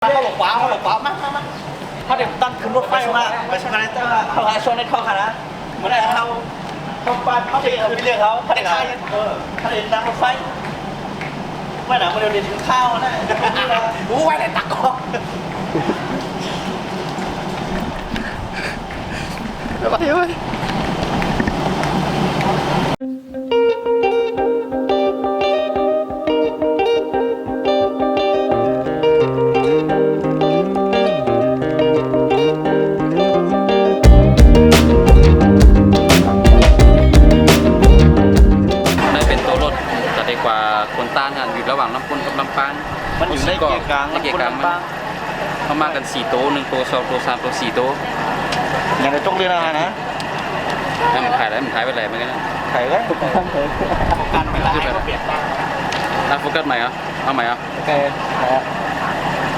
เขาบอกว้าวมากเขาเด็กตั้งขึ้นรถไฟมาไปชนะแต่ว่าเขาชนในท้องขนาดเหมือนอะไรเขาไปเขาเด็กเรียกเขาเด็กเขาเด็กนั่งรถไฟไม่หนามาเรียนถึงข้าวนะรู้ไว้แต่ตักก็เดี๋ยวไปคนต้านอยู่ระหว่างลำพูนกับลำปางมันอยู่ในเกียร์กลางมันเขามากัน4 โต๊ะ1 โต๊ะ 2 โต๊ะ 3 โต๊ะ 4 โต๊ะอย่างในจงเรียนอะไรนะมันขายอะไรมันขายไปไหนเหมือนกันขายเลยการเวลาเปลี่ยนโฟกัสใหม่เหรอเอาใหม่เหรอโอเค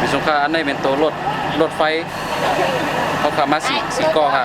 มีสงครามอันนี้เป็นโต๊ะรถไฟเขาขับมา4 ก้อค่ะ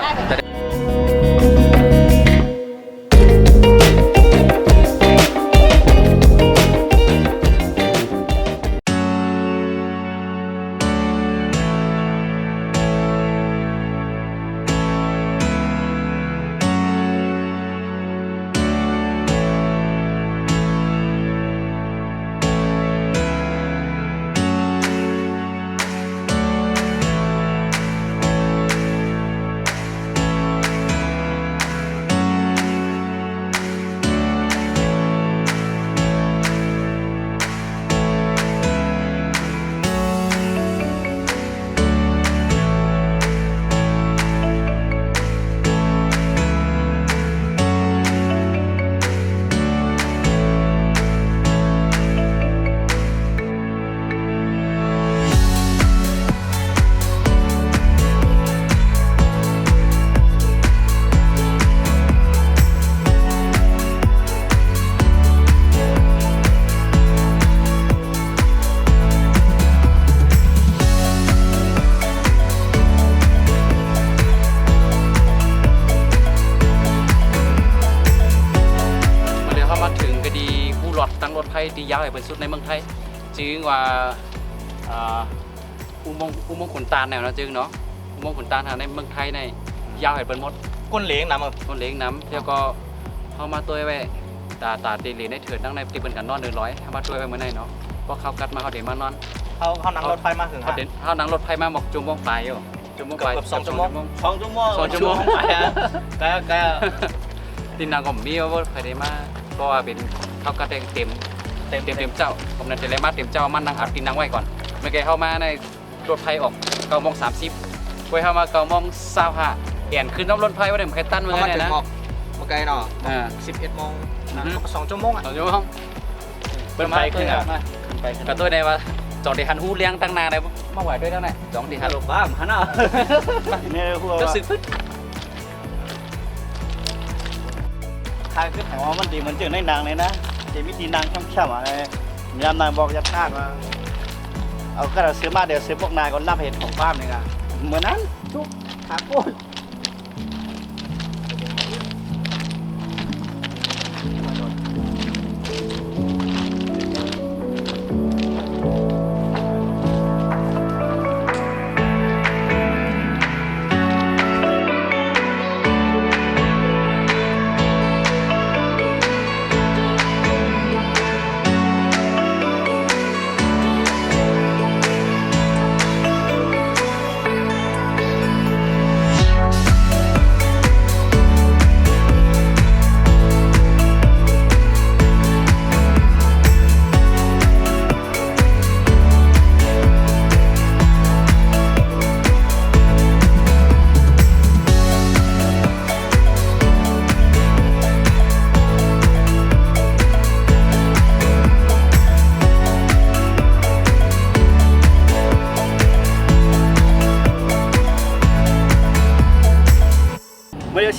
ตั้งรถไฟที่ยาวให้เป็นสุดในเมืองไทยจึงว่าอุโมงค์ขุนตาลเนี่ยนะจึงเนาะอุโมงค์ขุนตาลในเมืองไทยในยาวให้เป็นหมดก้นเหลงน้ำก้นเหลงน้ำแล้วก็เข้ามาตัวไว้ตาตีเหลนได้เถื่อนตั้งในที่เป็นกันนอน100เข้ามาตัวไว้เมื่อไหร่เนาะเพราะเขากัดมาเขาเดินมานอนเขานั่งรถไฟมาถึงเขานั่งรถไฟมาหมกจุ่มมองปลายอยู่จุ่มมองปลาย2 ชั่วโมง2 ชั่วโมงไปอ่ะก็ตินนางก็มีว่าใครได้มาเพราะว่าเป็นเขากัดเต็มเจ้าผมนั่นจะเลยมาเต็มเจ้ามันนั่งอัดกินนั่งไว้ก่อนเมื่อกี้เข้ามาในรถไฟออก9:30ไปเข้ามา9:25เปลี่ยนขึ้นน้ำรถไฟว่าเดี๋ยวมันใครตั้นมาเลยนะเมื่อกี้เนาะ11 โมง2 ชั่วโมงอ่ะ2 ชั่วโมงเป็นไปขึ้นอ่ะกับตัวในว่าจอดในฮันฮูเลี้ยงตั้งนานเลยมาไหวด้วยแล้วเนี่ยจอดในฮันลูกบ้าฮันอ่ะนี่หัวก็สึกพึ่งทางขึ้นแถวมันดีเหมือนเจอในนางเลยนะจะมีดีนางช่ำๆอะไรยามนางบอกยัดหน้าว่าเอาก็เราซื้อมาเดี๋ยวซื้อพวกนายก็รับเห็ดของบ้านเลยอ่ะเหมือนนั้นทุกขาโก้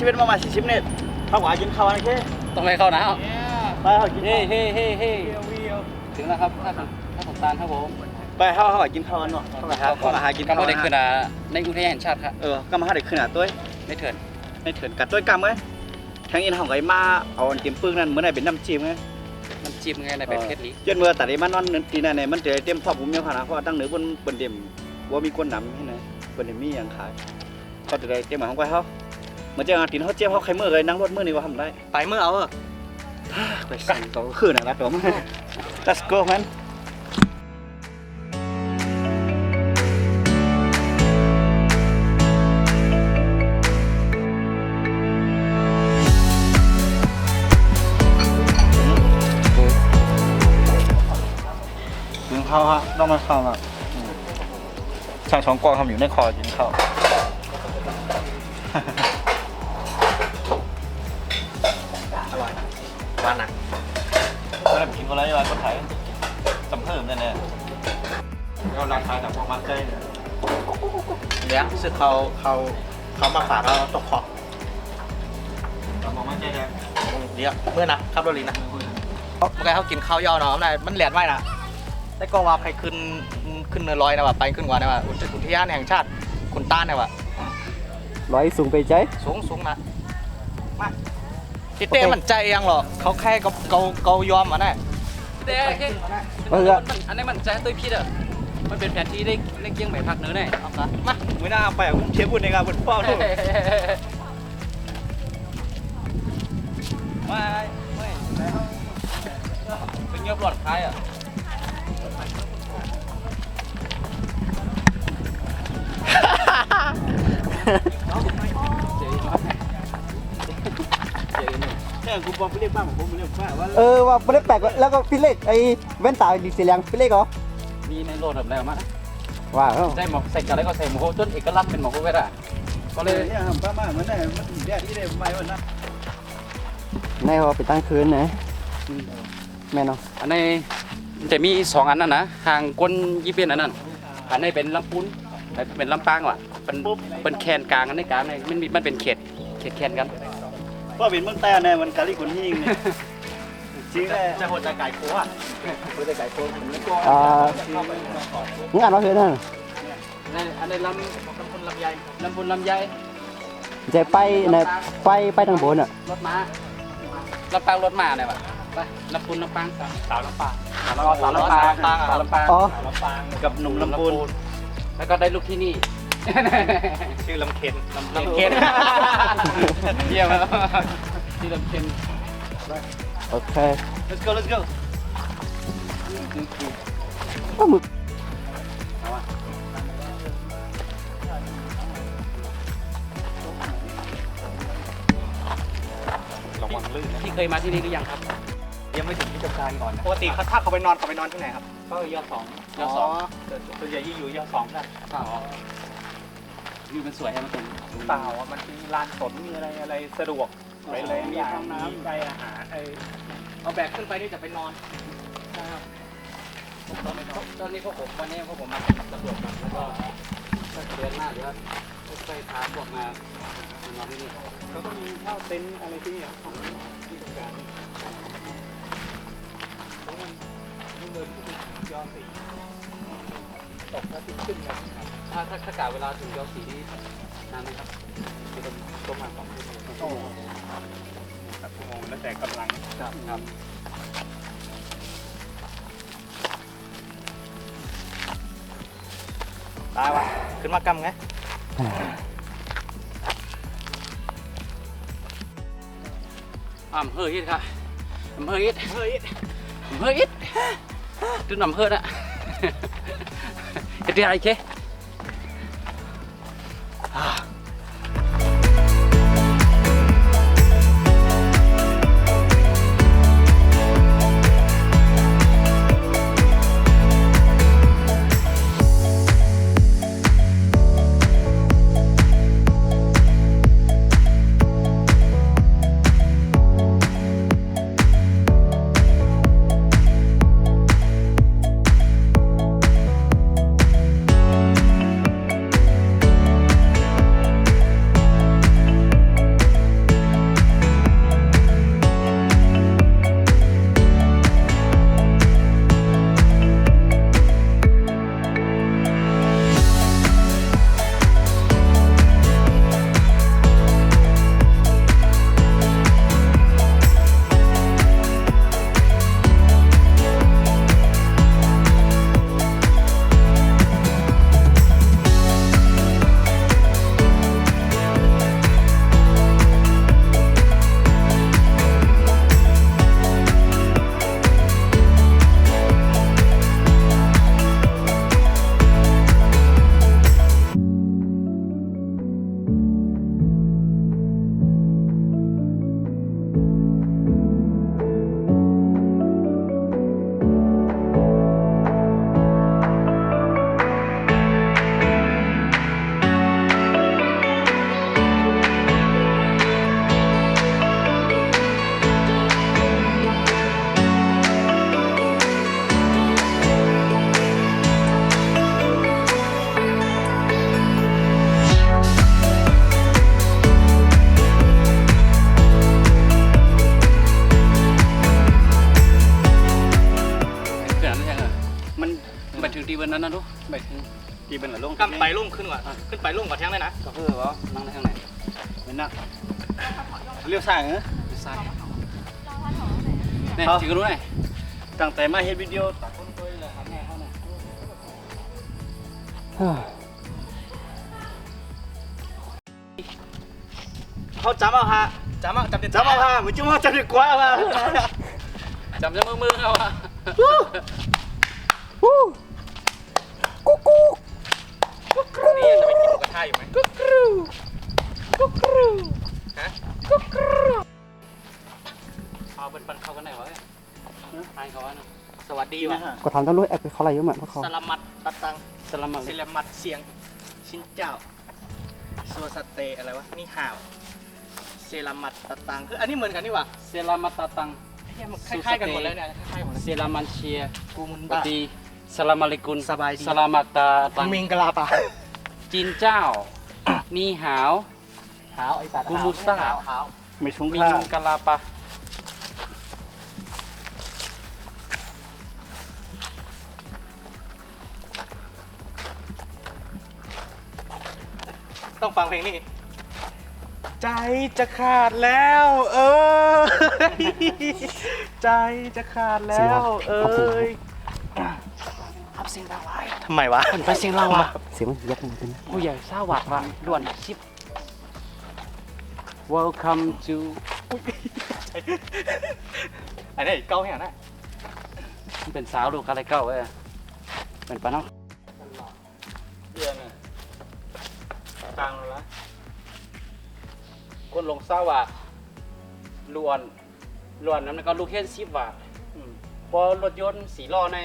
ชีวิตมา40 เมตรเข้าหวากินข้าวนะแค่ต้องไปเข้านะไปเข้ากินเฮ้ถึงแล้วครับถ้าของตาลครับผมไปเข้ากินข้าวเนาะเข้ามาหากินข้าวก็เด็กขึ้นในอุทยานแห่งชาติครับก็มาหาเด็กขึ้นตัวไม่เถื่อนกัดตัวกำไงทางอินห้องไอ้มาเอาเตรียมปึ้งนั่นเมื่อไหร่เป็นน้ำจิ้มไงน้ำจิ้มไงในแบบเพชรลิจนเมื่อแต่ได้มานอนตีนั่นเนี่ยมันจะเตรียมพอบผมเมียขนาดเพราะตั้งเหนือบนเดียม ว่ามีคนนำให้นะคนเห็นมีอย่างขายเขาจะได้เตรียมหมาของไว้เขาเหมือนจะงานตีนเขาเจี๊ยบเขาใครมือเลยนั่งรถมือนี่ก็ทำได้ ไปเมื่อเอา ไปสั่งตัวขึ้นนะรัดตัวมัน let's go man กินข้าวฮะต้องมาข้าวละช่างช้องกวางทำอยู่ในคอกินข้าวอร่อยหวานหนักก็ได้กินอะไรอะไรก็ไทยจำเพิ่มแน่ๆแล้วราคาจากพวกมาร์เก็ตเนี่ยเลี้ยงซึ่งเขามาฝากเราตกขอบเรามองมาร์เก็ตเนี่ยเลี้ยงเมื่อนะครับโรลีนะเมื่อกี้เขากินข้าวยอเนาะมันแหลนไว้นะแต่ก็ว่าใครขึ้นเนินลอยนะว่าไปขึ้นกว่านะว่าอุทยานแห่งชาติคุณต้านนะว่า ร้อยสูงไปใจ สูงนะมาเต้มันใจยังหรอเขาแค่เกายอมมาแน่ แต่อันนี้มันใจตัวพี่อ่ะมันเป็นแผนที่ได้เกี่ยงใหม่พักเนื้อแน่ เอาซะมา ไม่น่าไปอ่ะผมเชฟบุญในงานบนเป้าด้วยไม่เป็นเงียบหลอดคล้ายอ่ะแค่กูบอกไปเรียกบ้านของผมไปเรียกบ้านว่า ว่าไม่ได้แปลกแล้วก็พี่เล็กไอ้แว่นตาดีสีเหลืองพี่เล็กเหรอ มีในโหลดแบบแล้วมั้ง ว้าว ใส่หมอกใส่กันแล้วก็ใส่หมวกจนเอกลักษณ์เป็นหมวกเวทอ่ะก็เลย เนี่ยทำป้ามาเหมือนได้มันแดดที่ได้ไม่วันนั้น ในเขาไปตั้งคืนนะแม่เนาะ อันนี้จะมี2อันนั่นนะห่างก้นยี่เป็นอันนั้นอันนี้เป็นลำปูนเป็นลำปางว่ะเป็นแคนกลางอันนี้กลางมันเป็นเขตแคนกัน ว่าเป็นเมืองใต้เนี่ยมันกะลิคนหิ้งเนี่ยจริงเลยจะโหดจะไก่โค้อ่ะโหดจะไก่โค้ผมไม่กลัว มึงอ่านว่าเพื่อนนั่น อันนี้ลำลำไยลำปูนลำไย ใจไปทางบนอ่ะ รถม้าลำปางรถม้าเนี่ยว่ะไปลำปูนลำปางสาวลำปางสาวลำปาง อ๋อ กับหนุ่มลำพูน แล้วก็ได้ลูกที่นี่ ชื่อลำเค็น ลำเค็นเยี่ยมแล้วที่ลำเค็น โอเค let's go ก็หมึก ระวังลื่นนะ ที่เคยมาที่นี่หรือยังครับ ยังไม่ถึงที่ทำการก่อนนะ ปกติถ้าเขาไปนอนที่ไหนครับ ก็ยอดสอง ส่วนใหญ่อยู่ยอดสองกัน วิวมันสวยใช่ไหมตรง เปล่ามันมีลานสนมีอะไรสะดวกไปเลยมีห้องน้ำใจอาหารเอาแบกขึ้นไปนี่จะไปนอน ตอนนี้พวกผมวันนี้พวกผมมาตำรวจกันแล้วก็เดือนหน้าเดี๋ยวไปพาพวกมานอนที่นี่ เขาก็มีเช่าเต็นท์อะไรที่นี่ที่ทำการแล้วมันเดินขึ้นยอดสีตกแล้วที่ขึ้นกัน ถ้ากะเวลาถึงยอดสีนี่นานไหมครับจะเป็นประมาณ2 ชั่วโมง แบบชั่วโมงแล้วแต่กำลัง ครับ ตายวะขึ้นมากำไง อำเภออิฐครับอำเภออิฐตึ้งอำเภอน่ะจะได้อะไรเค ขึ้น ที่เป็นหล่ง กั้มไปลุ่มขึ้นกว่าขึ้นไปลุ่มกว่าแท้งเลยนะ ก็คือว่านั่งได้ข้างไหน เป็นนักเลี้ยวซ้ายเหรอ ดูซ้ายเนี่ยจืดรู้ไหม ตั้งแต่มาเฮ็ดวิดีโอตัดต้นตัวเลยครับแม่เขาเนี่ยเขาจำเอาฮะ จำเด็ด จำเอาฮะมึงจุ๊บจำดีกว่าฮะ จำจะมือเอาอะ นี่จะไปกินหมูกระทะอยู่ไหมฮะ เอาเป็นปันเขากันไหนวะทายเขาว่านะ สวัสดีว่ะ ก็ทำต้องรู้แอปเขาอะไรเยอะเหมือนพวกเขา สลัมมัดตัดตัง สลัมมา เซเลมัดเสียงชินเจ้าซัวสเตอะไรวะนี่ห่าวเซรามัดตัดตังคืออันนี้เหมือนกันนี่หว่า เซรามาตาตัง คล้ายๆกันหมดเลยเนี่ยคล้ายๆหมดเลย เซรามันเชีย กูมุน ป บ้า ฏิสลามอะลัยกุล สบายดี สลามาตาตัง มิงกะลาปะ จีนเจ้า นีหาว หาวไอ้สัตว์ กูมุซ่า หาว ไม่ชุ่ม มี ค่า มุงกะลาปะ ต้องฟังเพลงนี้ใจจะขาดแล้วเอ้ยใจจะขาดแล้วเอ้ยทำเสียงดังไว้ทำไมวะมันเป็นเสียงเราอะ เสียงมันยักษ์มันเป็น ผู้ใหญ่สวัสดิ์ว่ะด่วนชิป Welcome to อันนี้เก้าแห่งนะ มันเป็นสาวลูกอะไรเก้าเว้ยเป็นปะเนาะ เดือนน่ะตังละคนลงเศร้าอ่ะ ล้วนนั้นก็ลูกเห็น10 บาทพอรถยนต์4 ล้อใน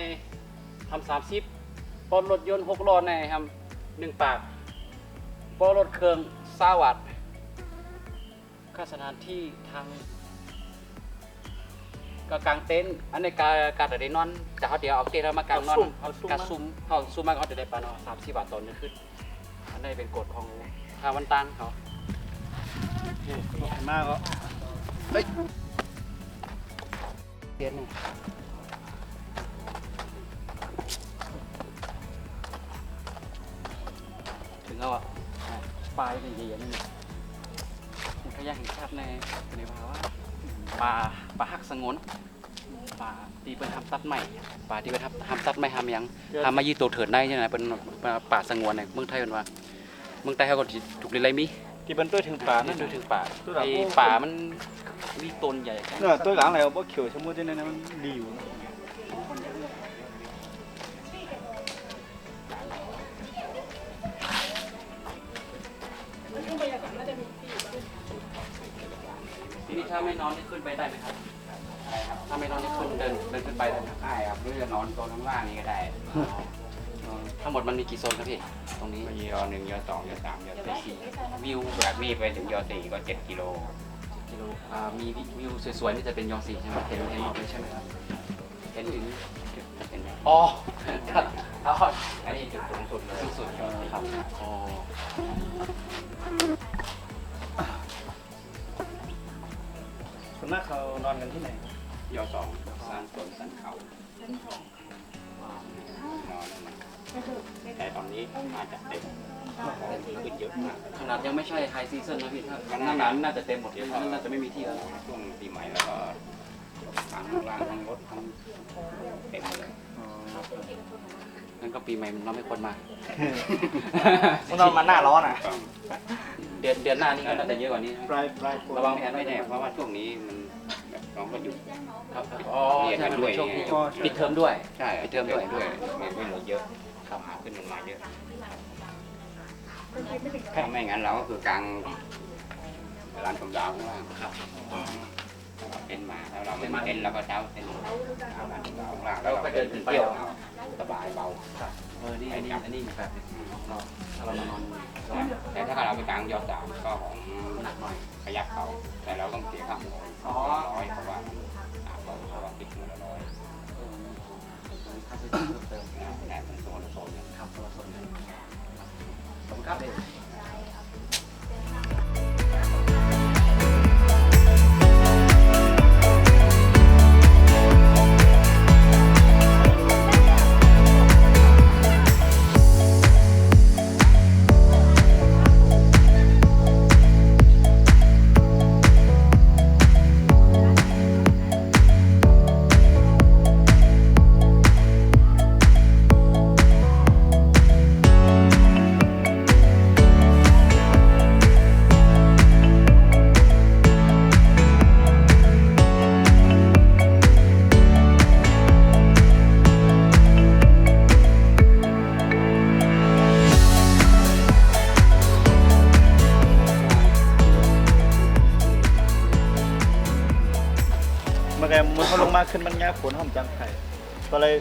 ทำ30พอรถยนต์6 ล้อในทำ1 ปากพอรถเครื่อง20 บาทค่าสถานที่ทางก็กางเต็นท์อันในการแต่ได้นอนแต่เขาเดี๋ยวเอาเต็นท์มากางนอนกาซุ่มเขาซุ่มมากเขาจะได้ปานเนาะ30 บาทต่อนึงขึ้นอันนี้เป็นกฎของทางวันตังเขา มากก็ เทียนนี่ถึงแล้วอ่ะปลายเป็นใหญ่ๆนี่อุทยานแห่งชาติในภาวะป่าหักสงวนป่าที่เป็นทำตัดใหม่ป่าที่เป็นทำตัดใหม่ทำยังทำมายี่ตัวเถิดในใช่ไหมเป็นป่าสงวนในเมืองไทยเป็นว่าเมืองไทยเขาก็ถูกเลยไรมิ ที่เป็นตัวถึงป่า นั่ นั่ น น ดูถึงป่า ตัวหลัง ไอ้ป่ามันมีต้นใหญ่ เนี่ยตัวหลังอะไรเอาบ่เขียวชะมุดที่นั่นมันดีอยู่ ที่นี่ถ้าไม่นอนนี่ขึ้นไปได้ไหมครับถ้าไม่นอนนี่ขึ้นเดินขึ้นไปได้ไหม ได้ครับหรือจะนอนตัวข้างล่างนี่ก็ได้ ทั้งหมดมันมีกี่โซนครับพี่ตรงนี้ มียอ1ยอ2ยอ3ยอ สี่ 4วิวจากนี่ไปถึงยอ4ก็7 กิโล กิโลมีวิวสวยๆนี่จะเป็นยอ4ใช่ไหมเห็นหมดเลยใช่ไหมครับเห็นถึง เห็นไหม อ๋อครับอ๋อ อันนี้จุดสูงสุดเลย สุดๆ ยอ4 ครับอ๋อ ส่วนมากเขานอนกันที่ไหน ยอ2สันสนสันเขานอนแต่ตอนนี้อาจจะเต็มขึ้นเยอะมาก ขนาดยังไม่ใช่ไฮซีซั่นนะพี่ถ้าหน้าหนาวน่าจะเต็มหมดเลยน่าจะไม่มีที่แล้ว ช่วงปีใหม่แล้วก็ทางล่างทั้งรถทั้งเต็มเลย งั้นก็ปีใหม่เราไม่ควรมา นอนมาหน้าร้อนอ่ะ เดือนหน้านี่ก็น่าจะเยอะกว่านี้นะ ปลาย ระวังแผนไว้แน่เพราะว่าช่วงนี้มันแบบน้องก็หยุด ครับอ๋อใช่มันเป็นช่วงที่ปิดเทอมด้วย ใช่ ปิดเทอมด้วย ด้วยไม่เหลือเยอะครับหาขึ้นมันมาเยอะถ้าไม่งั้นเราก็คือกลางร้านชมดาวข้างล่าง ครับ เต็นท์มาแล้วเราไม่มีเต็นท์แล้วก็เช้าเต็นท์เอาร้านชมดาวข้างล่างแล้วเรา ก็ ก็ เดิ เดิ น น ขึ้น เที่ยว ไป สบายเบา นี่อันนี้อีกแบบหนึงเราถ้าเรามานอน แต่ถ้าเราไปกลางยอดสามก็ของ หนักหน่อย ขยับเขาแต่เราต้องเสียค่า อ๋อ ร้อยเพราะว่าเพราะว่าติดมือละร้อย ค่าใช้จ่ายเพิ่มเติม แต่มันโซนละโซน ครับตัวส่วนหนึ่งขอบคุณครับ มาขึ้นมันยากฝนห้อมจังไข่ก็เลย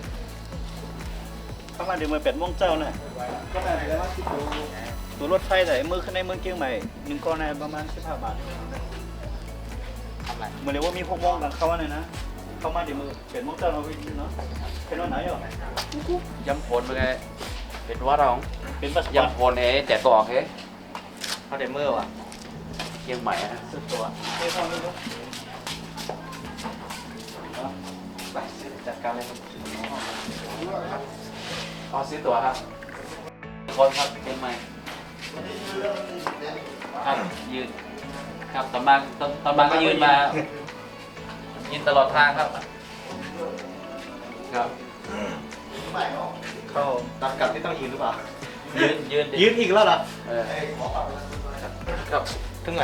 ประมาณเดือนเมื่อ8 โมงเจ้าน่ะก็น่าจะว่าที่ตัวรถไฟแต่มือขึ้นในเมืองเชียงใหม่1ก้อนในประมาณ15 บาทเหมือนเรียกว่ามี6 โมงกันเข้ามาเลยนะเข้ามาเดี๋ยวมือ8 โมงเจ้าเราไปเนาะเป็นวันไหนอ่ะ ยำโพนเป็นไงเป็นว่าร้อง เป็นปัสสาวะ ยำโพนแต่กอกเขาเดี๋ยวมือว่ะ เชียงใหม่ฮะ สุดตัวเฮ้ยพ่อไม่รู้ ไปจัดการเลยครับเอาซื้อตั๋วครับคนครับเชียงใหม่ครับยืนครับตอนมาก็ยืนมายืนตลอดทางครับครับ เข้าตัดกลับที่ต้องยืนหรือเปล่า ยืน ยืนอีกแล้วเหรอ ครับถึงไหน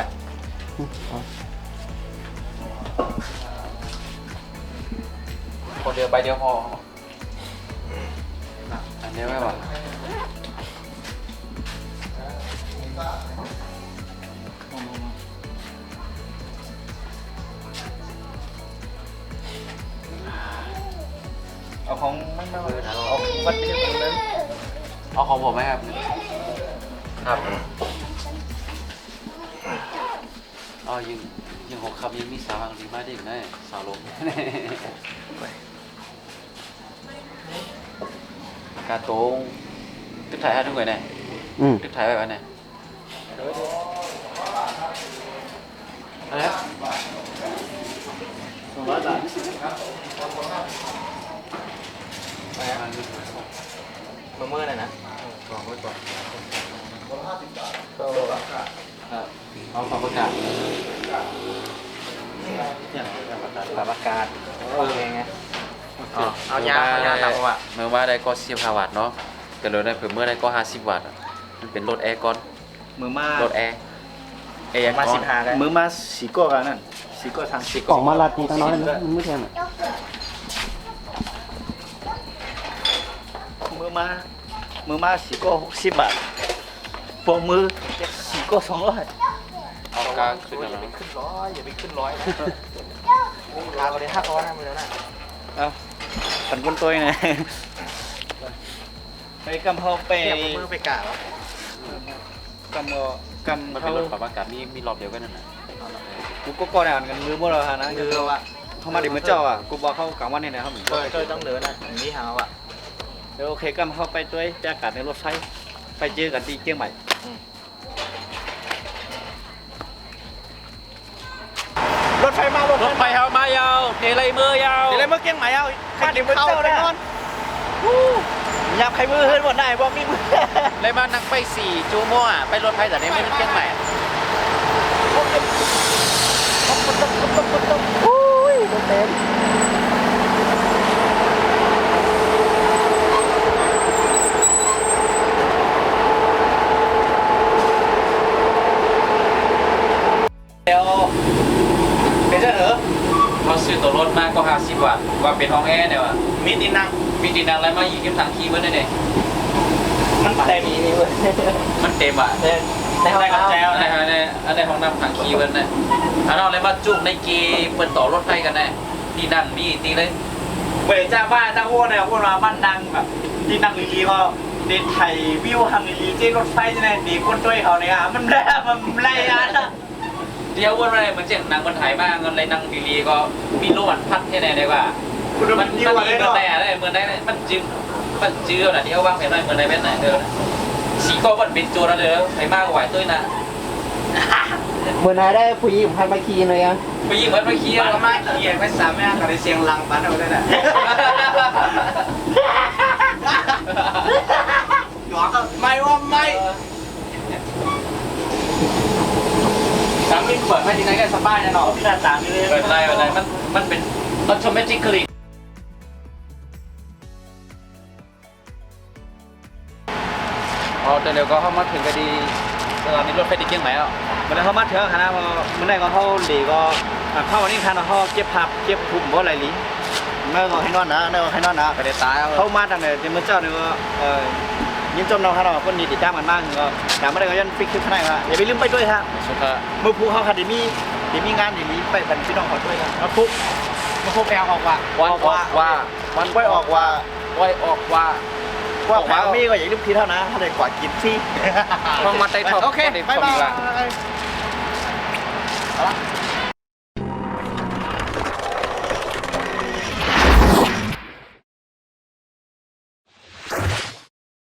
คนเดียวไปเดียวพออันนี้ไม่ไหว เอาของไม่เอาวัดไปที่ตรงนั้น เอาของผมไหมครับครับอ๋อยังหกคำยังมีสาวอังดีมากได้อยู่นะสาวลมกาโต้งตึกถ่ายให้ทุกคนเนี่ยตึกถ่ายไว้วันไหนอะไรครับ 200 บาท เมื่อไหร่นะ เอาความประกาศ เนี่ย ปรับอากาศโอเคไง เอายาตามว่าเมื่อว่าได้ก็15 วัตต์เนาะแต่เลยได้เพิ่มเมื่อได้ก็50 วัตต์มันเป็นรถแอร์ก่อน มือมาร ถแอร์ มา15กัน มือมาสีก้อกันนั่นสีก้อทางสี กล่องมาลัดนี่ตั้งน้อยนะมันไม่แพงอ่ะ มือมาสีก้อ60 บาทปอมือสีก้อ200 เอากลางขึ้นแล้ว ขึ้นร้อยอย่าไปขึ้นร้อยราไปเลย500นะมือแล้วนะ เอาผันก้นตัวไงไปกำเขาไป เทียบมือไปกะวะ กำเอากำ มัน เขา เป็นรถปรับอากาศมีรอบเดียวกันนั่นน่ะ กูก็ก่อนอ่านกันมือพวกเราฮะนะคือว่าเขามาเดี๋ยวมาเจ้าอ่ะกูบอกเขากลางวันเนี่ยนะเขาเหมือน เคยต้องเดินนะอย่างนี้หาว่ะ เดี๋ยวโอเคกำเขาไปด้วยไปอากาศในรถไฟไปเจอกันที่เชียงใหม่รถไฟมารถ รถไฟเฮามายาวเดลัยมือยาว เดี๋ยวเมื่อเชียงใหม่เอาใครเดี๋ยวมาเจ้าแน่นอนยับใครมือเฮิร์นหมดได้บอกนี่มือ เลยมานั่งไป4 ชั่วโมงอ่ะไปรถไฟแต่นี้ไม่เป็นเชียงใหม่ อุ้ยเต็ม เดี๋ยวเป็นเจ้าเหรอ เขาซื้อตัวรถมาก็50 วัตต์ว่าเป็นห้องแอร์เนี่ยว่ะ มีตินัง มีดีนังอะไรมายิงทางคีย์เมื่อเนี่ย มันเต็มนี่เว้ย มันเต็มอ่ะ ในห้องน้ำ อะไรฮะเนี่ยอะไรห้องน้ำทางคีย์เมื่อเนี่ยอันนั้นอะไรมาจุกในเกย์เปิดต่อรถไฟกันแน่ดีนั่งมีตีเลย เวจ้าบ้านจ้าโว้เนี่ยพวกเราบ้านดังแบบที่นั่งดีๆก็เด็ดไทยวิวทางดีๆที่รถไฟจะได้ดีคนด้วยเขาเนี่ยมันแร่มันแร่อะ เดี๋ยววันอะไรมันเจ็บนางคนไทยมากเงินเลยนั่งดีๆก็มีโลดพัดแค่ไหนได้ว่ามันดีกว่าแต่ได้เหมือนได้มันจื้อนะที่เขาวางแผนไว้เหมือนได้เป็นไหนเดิมสีก็วันเป็นโจรแล้วเด้อไทยมากกว่าไหวตุ้ยนะ เหมือนนายได้ผู้หญิงพันมาคีเลยอ่ะ ไปยิงมันไปเคี้ยว มาเขียนไม่สามารถกับเสียงลังปันเอาได้แหละไม่ว่าไม่ สามมิลเปิดให้ที่ไหนก็สบายแน่นอน พี่นาสามนี่เลย เปิดอะไรมันเป็น automatically อ๋อแต่เดี๋ยวก็เข้ามาถึงก็ดีสถานีรถไฟที่เชียงใหม่แล้ว มันได้เขามาเถอะคณะมันได้ก็เขาหลีก็เข้าวันนี้คันเขาเก็บผักเก็บถุงเพราะอะไรลีเมื่อก็ให้นอนนะเมื่อก็ให้นอนนะ ก็ได้ตายเอา เขามาทางไหนเดี๋ยวมื่อเจ้าเนี่ยก็ยินจมเราครับเราคนดีติดตามกันมากก็แต่ไม่ได้ก็ยันฟิกขึ้นข้างในว่าอย่าไปลืมไปด้วยฮะ สุดท้าย เมื่อภูเขาค่ะเดี๋ยวมีงานเดี๋ยวมีไปบันพี่น้องขอด้วยครับฟุก มาพบแอลออกว่ะ วันออกว่าวัน ไว้ออกว่า ไว้ออกว่า ว่าแผงมีก็อย่างลูกทีเท่านะถ้าได้กว่ากินที่ ต้องมาไต่ท็อป โอเค ได้ บ๊าย ชม บา อีกละ ย